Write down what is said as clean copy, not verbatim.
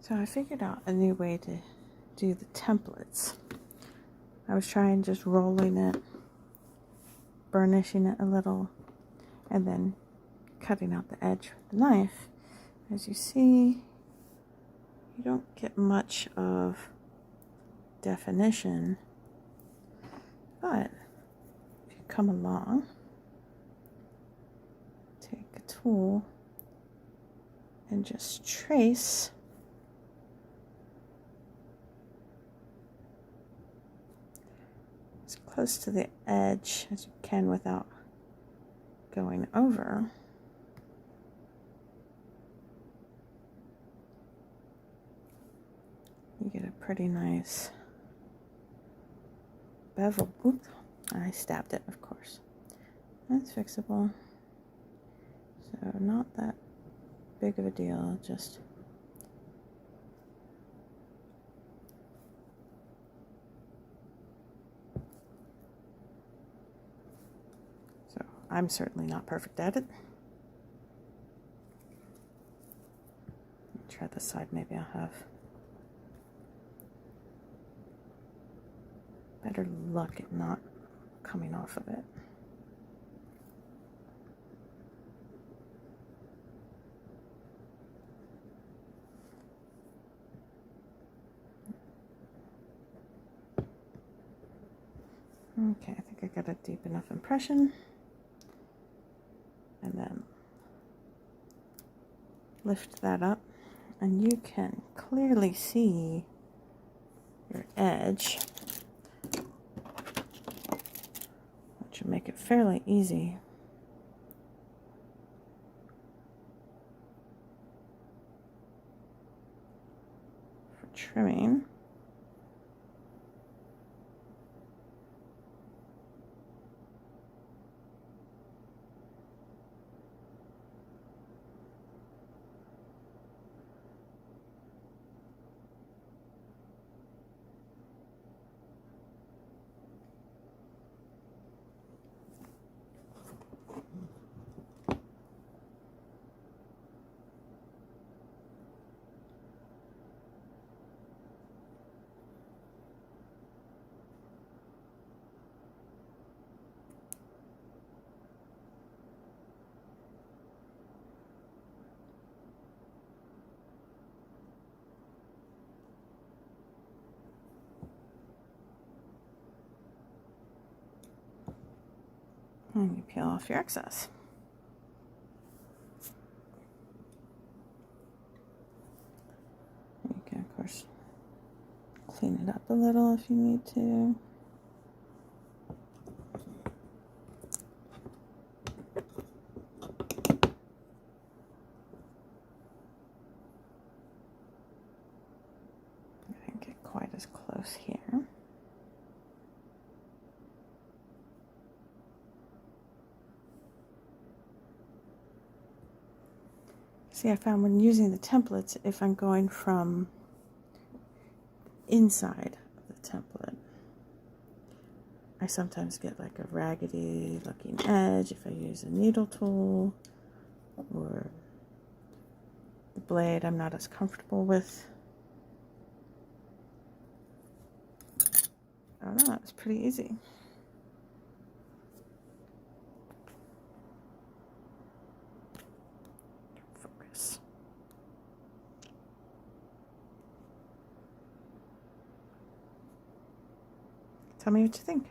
So I figured out a new way to do the templates. I was trying just rolling it, burnishing it a little, and then cutting out the edge with the knife. As you see, you don't get much of definition, but if you come along, take a tool and just trace as close to the edge as you can without going over. You get a pretty nice bevel. Oops, I stabbed it, of course. That's fixable. So not that big of a deal, just so I'm certainly not perfect at it. Try this side, maybe I'll have better luck at not coming off of it. Okay, I think I got a deep enough impression. And then lift that up, and you can clearly see your edge, which will make it fairly easy for trimming. And you peel off your excess. You can, of course, clean it up a little if you need to. I didn't get quite as close here. See, I found when using the templates, if I'm going from inside of the template, I sometimes get like a raggedy looking edge if I use a needle tool, or the blade I'm not as comfortable with. I don't know, that was pretty easy. Focus. Tell me what you think.